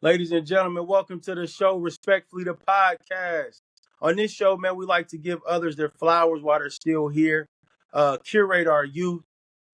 Ladies and gentlemen, welcome to the show, Respectfully, the podcast. On this show, man, we like to give others their flowers while they're still here, curate our youth,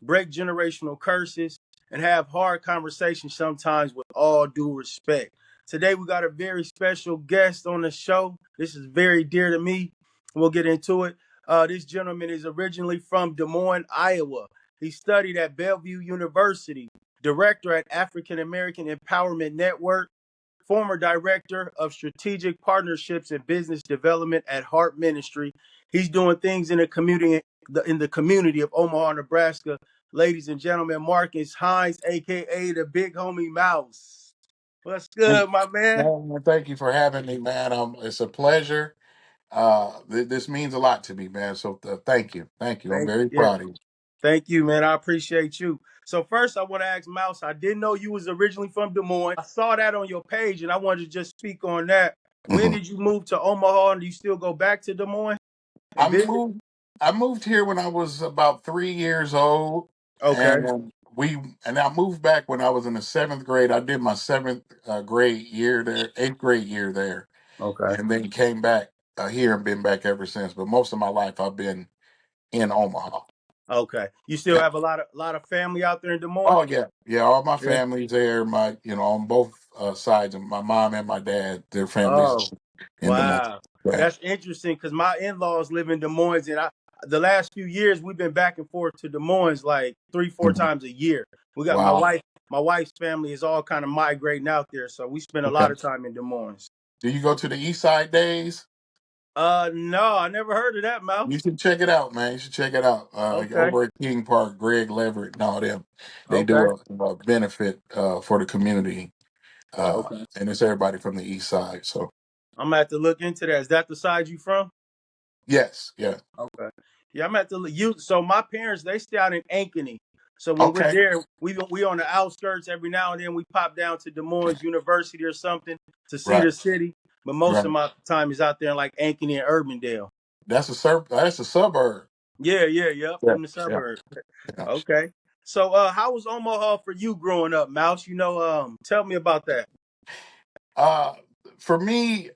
break generational curses, and have hard conversations sometimes with all due respect. Today, we got a very special guest on the show. This is very dear to me. We'll get into it. This gentleman is originally from Des Moines, Iowa. He studied at Bellevue University, director at African American Empowerment Network, former director of strategic partnerships and business development at Heart Ministry. He's doing things in the community of Omaha, Nebraska. Ladies and gentlemen, Marcus Hines, aka the Big Homie Mouse. What's Thank, good, my man? man, thank you for having me, man. It's a pleasure. This means a lot to me, man. So thank you, thank you. I'm Thank very yeah, proud of you. thank you, man. I appreciate you. So first, I want to ask Mouse. I didn't know you was originally from Des Moines. I saw that on your page, and I wanted to just speak on that. When hmm did you move to Omaha? And do you still go back to Des Moines and I visit? moved. I moved here when I was about 3 years old, Okay. and I moved back when I was in the seventh grade. I did my seventh grade year there, eighth grade year there, Okay. and then came back here and been back ever since. But most of my life I've been in Omaha. Okay. You still Yeah. have a lot of family out there in Des Moines? Oh yeah, yeah. All my Yeah. family's there. My, on both sides, of my mom and my dad, their families Oh, in Des Moines. wow. Yeah. That's interesting because my in-laws live in Des Moines, and the last few years we've been back and forth to Des Moines like three, four Mhm. times a year. We got my Wow. wife. My wife's family is all kind of migrating out there, so we spend a lot Okay. of time in Des Moines. Do you go to the East Side Days? No, I never heard of that, You Mouse. should check it out, man. You should check it out. Okay. Over at King Park, Greg Leverett and all them, they do Okay. a benefit for the community, Okay. and it's everybody from the East Side. So I'm gonna have to look into that. Is that the side you from? yes, yeah, Okay. Yeah, I'm at the you. So my parents they stay out in Ankeny. So when we're okay, there, we on the outskirts every now and then. We pop down to Des Moines University or something to see right, the city. But most of right. my time is out there in like Ankeny and Urbandale. That's a suburb. Yeah, yeah, yep. Yeah, Them the yeah, suburbs. yeah. Okay. So how was Omaha for you growing up, Mouse? Tell me about that. Uh, for me,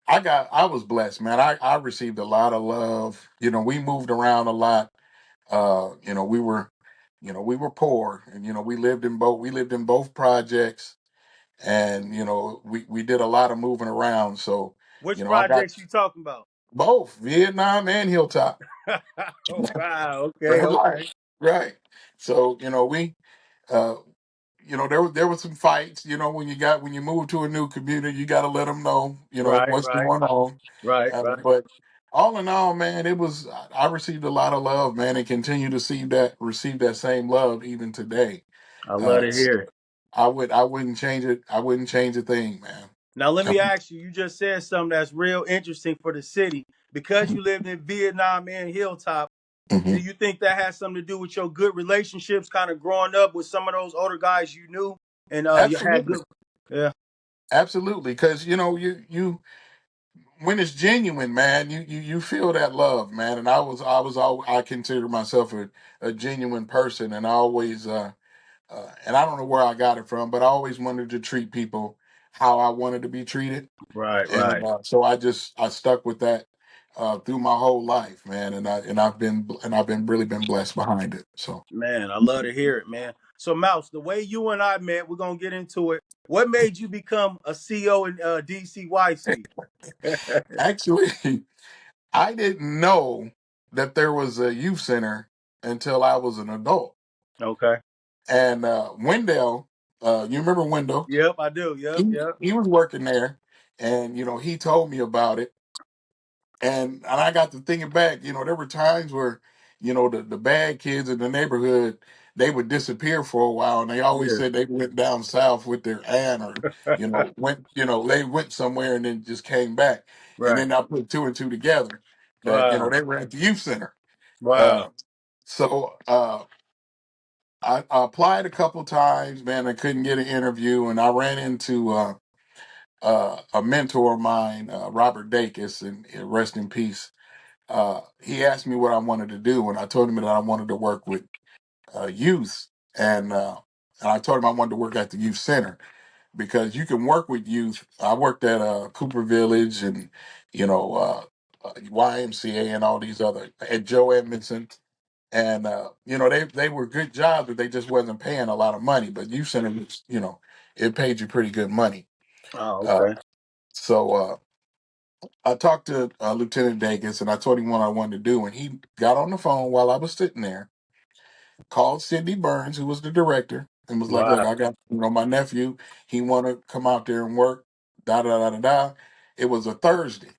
I was blessed, man. I received a lot of love. We moved around a lot. We were poor, and we lived in both projects, and we did a lot of moving around. So Which I got projects you talking about? both Vietnam and Hilltop. Oh wow. Okay. Right, Okay. right. So we uh, there were some fights. When you move to a new community, you got to let them know Right. what's Right. going on. Right. Right. But all in all, man, I received a lot of love, man, and continue to receive that same love even today. I love Uh, to hear it. I wouldn't change it. I wouldn't change a thing, man. Now, let me Um, ask you, you just said something that's real interesting for the city. Because you lived in Vietnam and Hilltop, do mhm. you think that has something to do with your good relationships kind of growing up with some of those older guys you knew and you had Absolutely, good? Yeah, absolutely, because you when it's genuine, man, you feel that love, man. And I consider myself a genuine person, and and I don't know where I got it from, but I always wanted to treat people how I wanted to be treated, right, and right. so I stuck with that through my whole life, man. And I've been really been blessed behind it. So Man, I love to hear it, man. So, Mouse, the way you and I met, we're going to get into it. What made you become a CEO in DCYC? actually, I didn't know that there was a youth center until I was an adult. Okay. And Wendell, you remember Wendell? Yep, I do. Yep, He yep. he was working there, and he told me about it. And I got to thinking back, there were times where, the bad kids in the neighborhood, they would disappear for a while, and they always Yeah. said they went down south with their aunt, or they went somewhere and then just came back. And Right. then I put two and two together that Wow. they were at the youth center. Wow. Uh, so I applied a couple times, man. I couldn't get an interview, and I ran into a mentor of mine, Robert Dacus, and rest in peace. He asked me what I wanted to do, and I told him that I wanted to work with youth, and I told him I wanted to work at the youth center. because you can work with youth. I worked at Cooper Village and YMCA and all these other at Joe Edmondson, and they were good jobs, but they just wasn't paying a lot of money. But youth center was, it paid you pretty good money. Oh, Uh, okay. so I talked to Lieutenant Dacus and I told him what I wanted to do, and he got on the phone while I was sitting there, called Sidney Burns, who was the director, and was like, "Look, Wow. I got my nephew. He want to come out there and work." Da da da da da. It was a Thursday.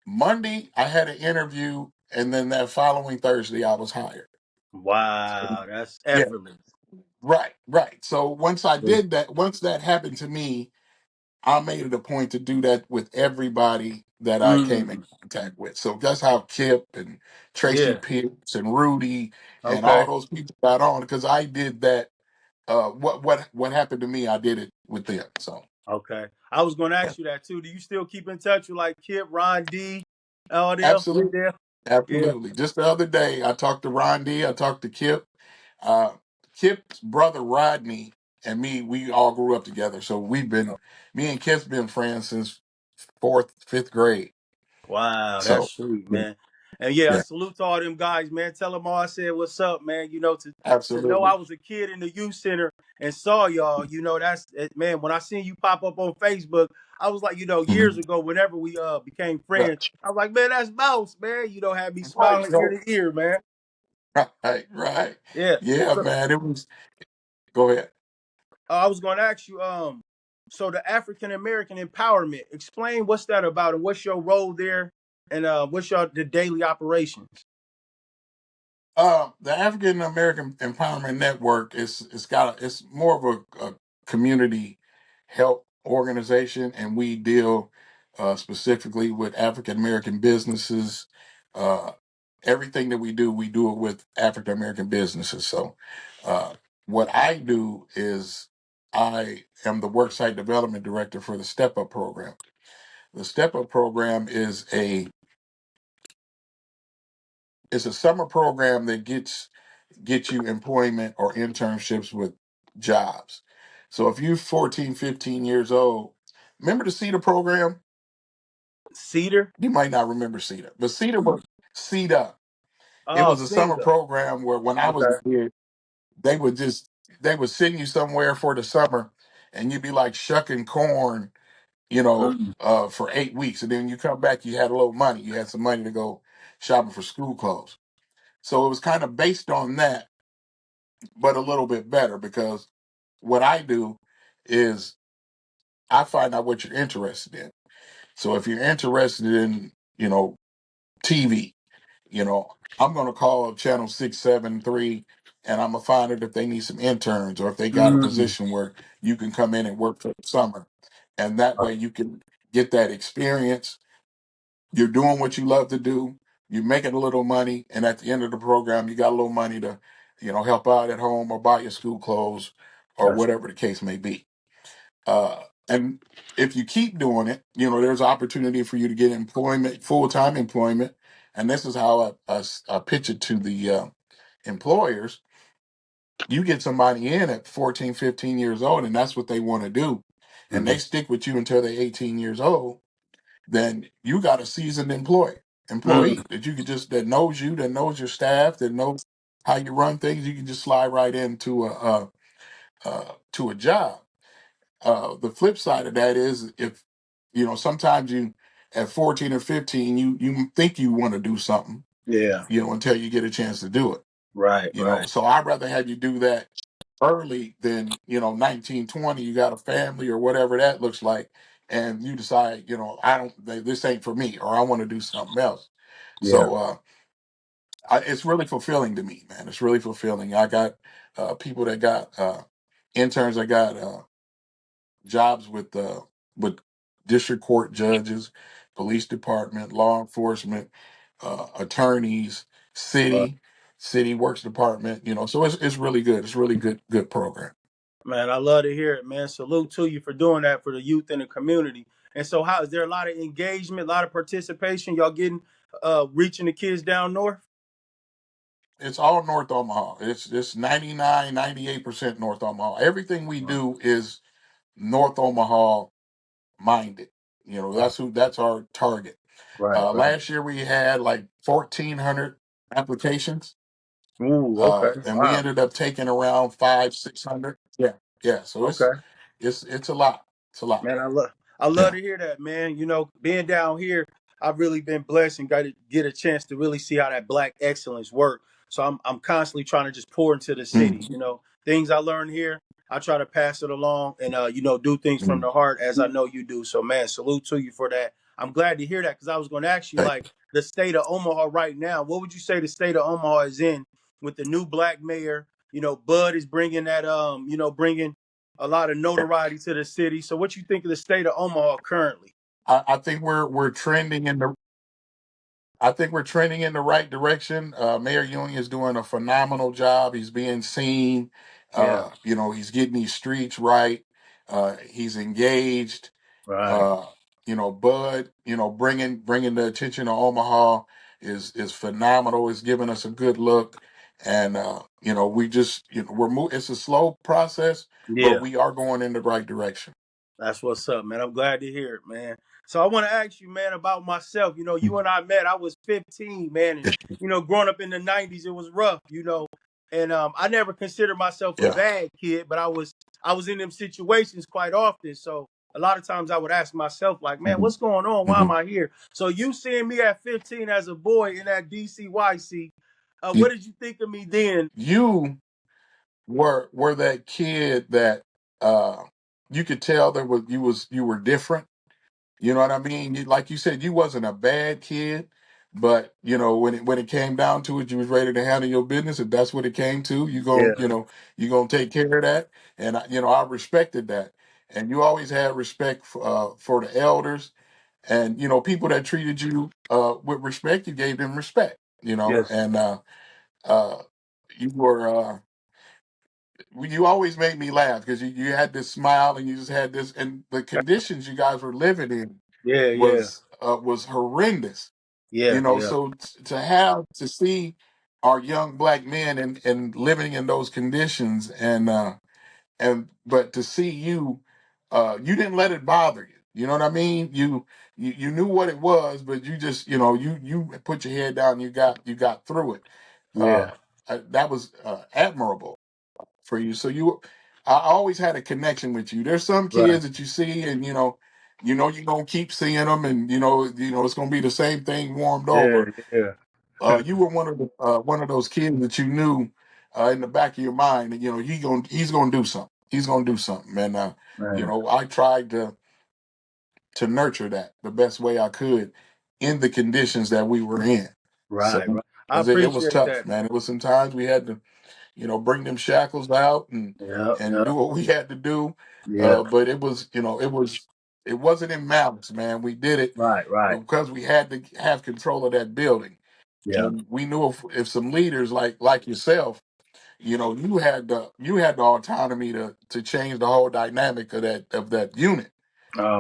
Monday, I had an interview, and then that following Thursday, I was hired. Wow. That's Yeah, effortless. right, right. So once I Yeah. did that, once that happened to me, I made it a point to do that with everybody that I came in Mm. contact with. So that's how Kip and Tracy Yeah. Pitts and Rudy and all Okay. those people got on, because I did that. What happened to me, I did it with them. So Okay. I was going to yeah, ask you that too. Do you still keep in touch with like Kip, Ron D, all them, absolutely, Wendell? Yeah. absolutely. Just the other day, I talked to Ron D. I talked to Kip. Uh, Kip's brother Rodney and me, we all grew up together. So me and Kip's been friends since fourth, fifth grade. Wow, that's So sweet, man. And yeah, I yeah, salute to all them guys, man. Tell them all I said, what's up, man. To know I absolutely. was a kid in the youth center and saw y'all, that's man. When I seen you pop up on Facebook, I was like, years Mhm. ago, whenever we became friends, Right. I was like, man, that's Mouse, man. Had me Right. smiling ear So, to ear, man. right. Right. Yeah. Yeah, So man. It was. Go ahead. I was going to ask you, so the African American empowerment, explain what's that about and what's your role there, and what's the daily operations. The African American Empowerment Network it's more of a community help organization, and we deal specifically with African American businesses. Uh, Everything that we do it with African American businesses. So, uh, what I do is I am the worksite development director for the Step Up program. The Step Up program is a summer program that get you employment or internships with jobs. So if you're 14, 15 years old, remember the CETA program? Cedar. You might not remember CETA, but CETA was CETA. It Oh, was a summer Cinda. program where when I was Okay. a kid, they would just they would send you somewhere for the summer, and you'd be like shucking corn, Mm. for 8 weeks, and then you come back, you had a little money, you had some money to go shopping for school clothes. So it was kind of based on that, but a little bit better, because what I do is I find out what you're interested in. So if you're interested in, TV, I'm going to call channel 673, and I'm going to find out if they need some interns or if they got a Mm. position where you can come in and work for the summer. And that way you can get that experience. You're doing what you love to do. You're making a little money. And at the end of the program, you got a little money to, help out at home or buy your school clothes or That's whatever the case may be. And if you keep doing it, there's opportunity for you to get employment, full-time employment. And this is how I pitch it to the employers. You get somebody in at 14, 15 years old, and that's what they want to do. And hmm they stick with you until they're 18 years old. Then you got a seasoned mm. employee that you could just, that knows you, that knows your staff, that knows how you run things. You can just slide right into a job. The flip side of that is, if sometimes you at 14 or 15, you think you want to do something, Yeah. until you get a chance to do it. Right. Right. So I'd rather have you do that early than 19, 20, you got a family or whatever that looks like, and you decide, I don't, this ain't for me, or I want to do something else. Yeah. So it's really fulfilling to me, man. It's really fulfilling. I got people that got interns that got jobs with district court judges, police department, law enforcement, attorneys, Well, city works department. So it's really good. It's really good program. man, I love to hear it, man. Salute to you for doing that for the youth in the community. And so, how is there a lot of engagement, a lot of participation? Y'all getting reaching the kids down north? It's all North Omaha. It's 99, 98% North Omaha. Everything we Wow. do is North Omaha minded. That's our target. Right, right. Last year we had like 1,400 applications, Ooh, okay. and we Wow. ended up taking around 500, 600. Yeah, yeah. So Okay. it's a lot. It's a lot. Man, I love Yeah. to hear that, man. You know, being down here, I've really been blessed and got to get a chance to really see how that black excellence work. So I'm constantly trying to just pour into the city. Mm, You know, things I learned here, I try to pass it along and do things from mm. the heart as I know you do. So man, salute to you for that. I'm glad to hear that because I was going to ask you Thank like the state of Omaha right now. What would you say the state of Omaha is in with the new black mayor? You know, Bud is bringing that bringing a lot of notoriety to the city. So what you think of the state of Omaha currently? I think we're trending in the I think we're trending in the right direction. Mayor Ewing is doing a phenomenal job. He's being seen. Yeah. He's getting these streets right. He's engaged. Right. Uh, Bud, bringing the attention to Omaha is phenomenal. It's giving us a good look, and we just we're It's a slow process, but Yeah. we are going in the right direction. That's what's up, man. I'm glad to hear it, man. So I want to ask you, man, about myself. You know, you and I met. I was 15, man, and growing up in the 90s, it was rough, And I never considered myself a Yeah. bad kid, but I was in them situations quite often. So a lot of times I would ask myself, like, man, Mhm. what's going on? Why am Mhm. I here? So you seeing me at 15 as a boy in that DCYC, what You, did you think of me then? you were that kid that uh, you could tell you were different. You know what I mean? Like you said, you wasn't a bad kid, but when it came down to it, you was ready to handle your business. If that's what it came to, Yeah. you gonna take care of that. And I respected that. And you always had respect for the elders, and people that treated you with respect. You gave them respect. Yes. And uh, you were. You always made me laugh because you had this smile and you just had this, and the conditions you guys were living in Yeah. Yeah. was horrendous. Yeah. Yeah. So to see our young black men and living in those conditions, but to see you, you didn't let it bother you. You know what I mean? You knew what it was, but you just you put your head down. You got through it. Yeah. That was admirable for you. I always had a connection with you. There's some Right. kids that you see, and you're gonna keep seeing them, and it's gonna be the same thing warmed Yeah. over. Yeah. You were one of those kids that you knew in the back of your mind that he's gonna do something. He's gonna do something, and Man. I tried to nurture that the best way I could in the conditions that we were in. So Right. Right. I because it was appreciate tough, that. man. It was some times we had to bring them shackles out Yeah. and Yeah. do what we had to do. Yeah. But it wasn't in malice, man. We did it Right. Right. because we had to have control of that building, Yeah. and we knew if some leaders like yourself, you had the autonomy to change the whole dynamic of that unit. Um.